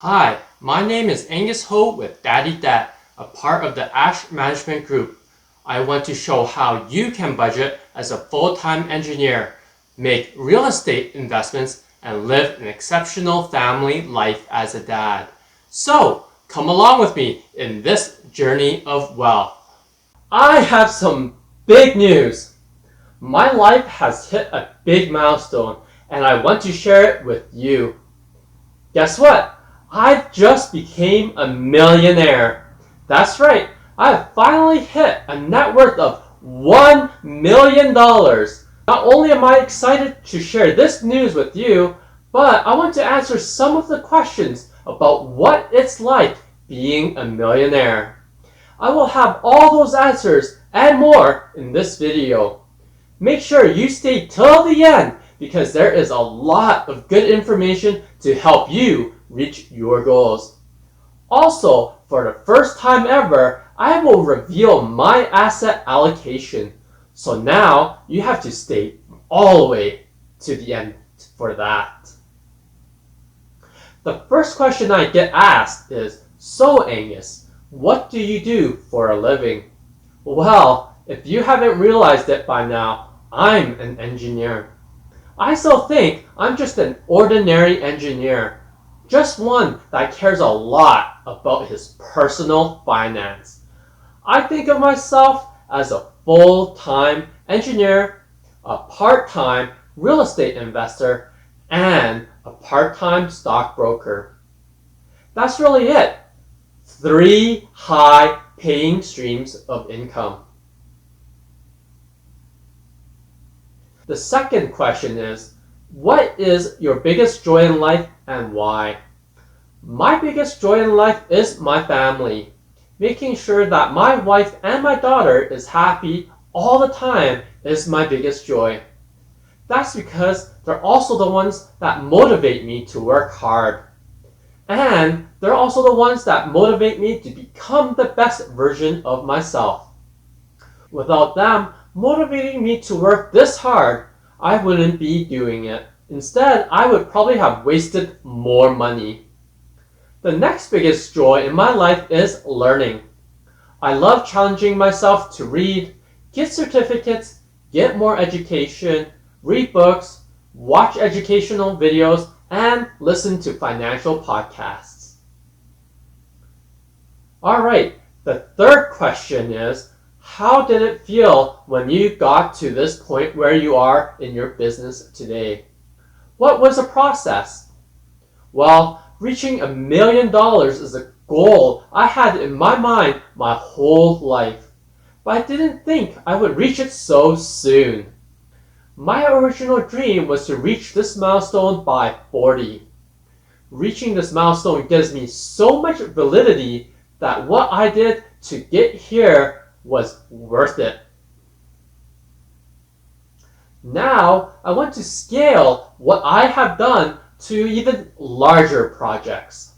Hi, my name is Angus Ho with Daddy Dat, a part of the Ash Management Group. I want to show how you can budget as a full-time engineer, make real estate investments, and live an exceptional family life as a dad. So, come along with me in this journey of wealth. I have some big news. My life has hit a big milestone, and I want to share it with you. Guess what? I just became a millionaire. That's right, I have finally hit a net worth of $1 million. Not only am I excited to share this news with you, but I want to answer some of the questions about what it's like being a millionaire. I will have all those answers and more in this video. Make sure you stay till the end because there is a lot of good information to help you reach your goals. Also, for the first time ever, I will reveal my asset allocation. So now you have to stay all the way to the end for that. The first question I get asked is, "So Angus, what do you do for a living?" Well, if you haven't realized it by now, I'm an engineer. I still think I'm just an ordinary engineer, just one that cares a lot about his personal finance. I think of myself as a full-time engineer, a part-time real estate investor, and a part-time stockbroker. That's really it. 3 high-paying streams of income. The second question is, what is your biggest joy in life and why? My biggest joy in life is my family. Making sure that my wife and my daughter is happy all the time is my biggest joy. That's because they're also the ones that motivate me to work hard. And they're also the ones that motivate me to become the best version of myself. Without them motivating me to work this hard, I wouldn't be doing it. Instead, I would probably have wasted more money. The next biggest joy in my life is learning. I love challenging myself to read, get certificates, get more education, read books, watch educational videos, and listen to financial podcasts. Alright, the third question is, how did it feel when you got to this point where you are in your business today? What was the process? Well, reaching $1 million is a goal I had in my mind my whole life, but I didn't think I would reach it so soon. My original dream was to reach this milestone by 40. Reaching this milestone gives me so much validity that what I did to get here was worth it. Now, I want to scale what I have done to even larger projects.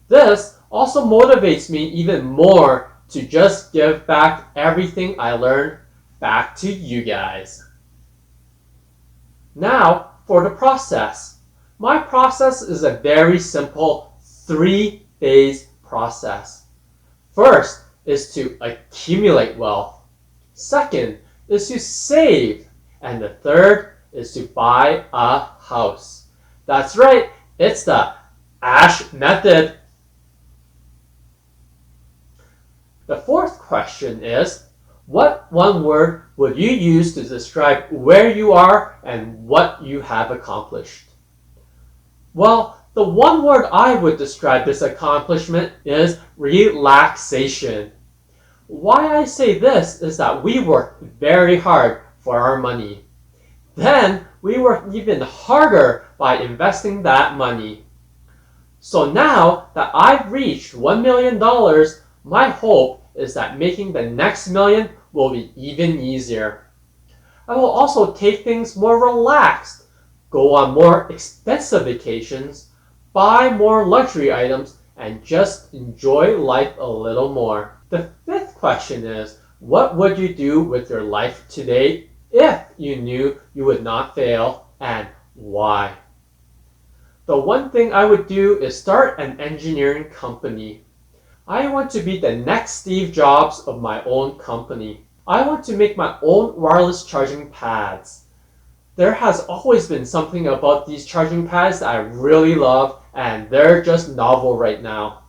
This also motivates me even more to just give back everything I learned back to you guys. Now, for the process. My process is a very simple 3-phase process. First is to accumulate wealth. Second is to save. And the third is to buy a house. That's right, it's the Ash method. The fourth question is, what one word would you use to describe where you are and what you have accomplished? Well, the one word I would describe this accomplishment is relaxation. Why I say this is that we work very hard for our money. Then we work even harder by investing that money. So now that I've reached $1 million, my hope is that making the next million will be even easier. I will also take things more relaxed, go on more expensive vacations, buy more luxury items, and just enjoy life a little more. The fifth question is, what would you do with your life today if you knew you would not fail, and why? The one thing I would do is start an engineering company. I want to be the next Steve Jobs of my own company. I want to make my own wireless charging pads. There has always been something about these charging pads that I really love, and they're just novel right now.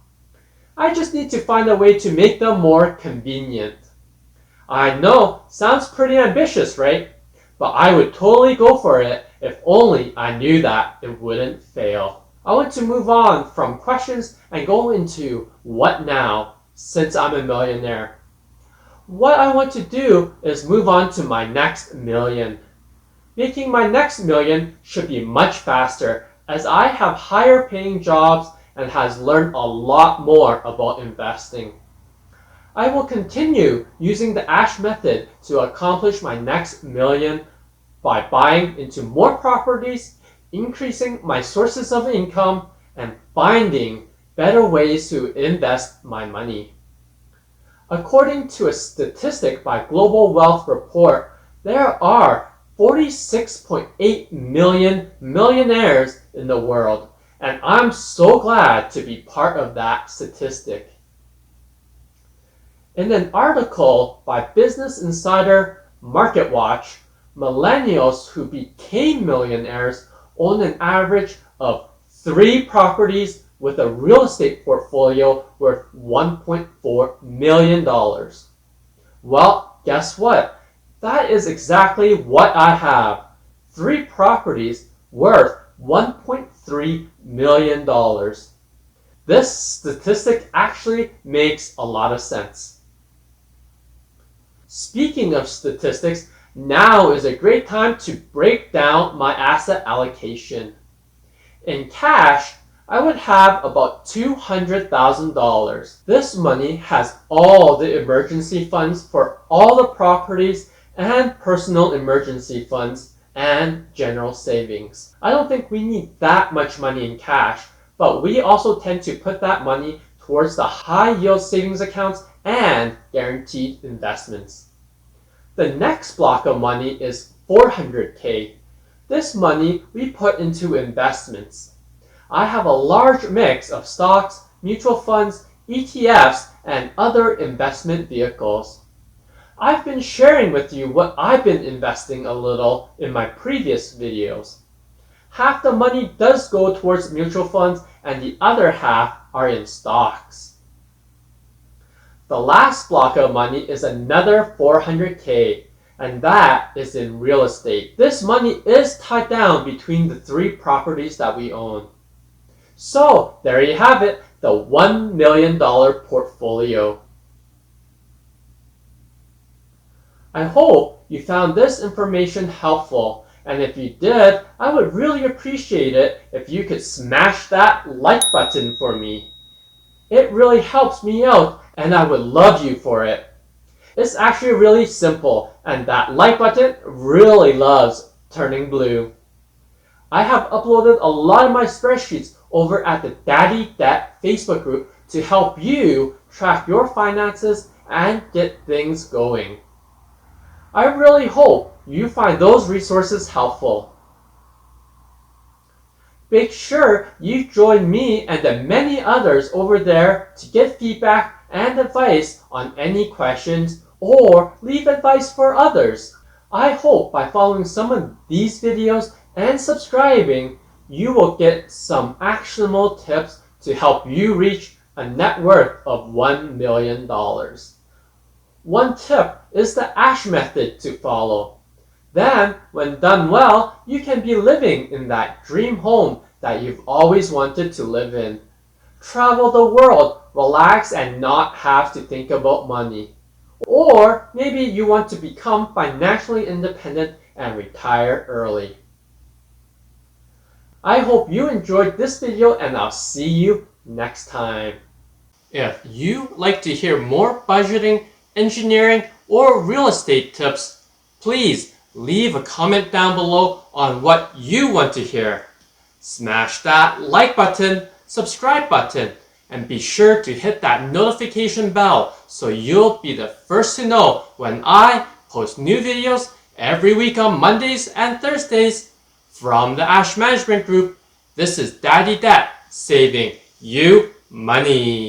I just need to find a way to make them more convenient. I know, sounds pretty ambitious, right? But I would totally go for it if only I knew that it wouldn't fail. I want to move on from questions and go into what now, since I'm a millionaire. What I want to do is move on to my next million. Making my next million should be much faster as I have higher paying jobs and has learned a lot more about investing. I will continue using the Ash method to accomplish my next million by buying into more properties, increasing my sources of income, and finding better ways to invest my money. According to a statistic by Global Wealth Report, there are 46.8 million millionaires in the world, and I'm so glad to be part of that statistic. In an article by Business Insider MarketWatch, millennials who became millionaires own an average of 3 properties with a real estate portfolio worth $1.4 million. Well, guess what? That is exactly what I have. 3 properties worth $1.3 million. This statistic actually makes a lot of sense. Speaking of statistics, now is a great time to break down my asset allocation. In cash, I would have about $200,000. This money has all the emergency funds for all the properties and personal emergency funds and general savings. I don't think we need that much money in cash, but we also tend to put that money towards the high yield savings accounts and guaranteed investments. The next block of money is $400K. This money we put into investments. I have a large mix of stocks, mutual funds, ETFs, and other investment vehicles. I've been sharing with you what I've been investing a little in my previous videos. Half the money does go towards mutual funds and the other half are in stocks. The last block of money is another $400K, and that is in real estate. This money is tied down between the 3 properties that we own. So there you have it, the $1 million portfolio. I hope you found this information helpful, and if you did, I would really appreciate it if you could smash that like button for me. It really helps me out, and I would love you for it. It's actually really simple, and that like button really loves turning blue. I have uploaded a lot of my spreadsheets over at the Daddy Debt Facebook group to help you track your finances and get things going. I really hope you find those resources helpful. Make sure you join me and the many others over there to get feedback and advice on any questions or leave advice for others. I hope by following some of these videos and subscribing, you will get some actionable tips to help you reach a net worth of $1 million. One tip is the Ash method to follow. Then, when done well, you can be living in that dream home that you've always wanted to live in. Travel the world, relax, and not have to think about money. Or maybe you want to become financially independent and retire early. I hope you enjoyed this video, and I'll see you next time. If you like to hear more budgeting, engineering, or real estate tips, please leave a comment down below on what you want to hear. Smash that like button, subscribe button, and be sure to hit that notification bell so you'll be the first to know when I post new videos every week on Mondays and Thursdays. From the Ash Management Group, This is Daddy Dat saving you money.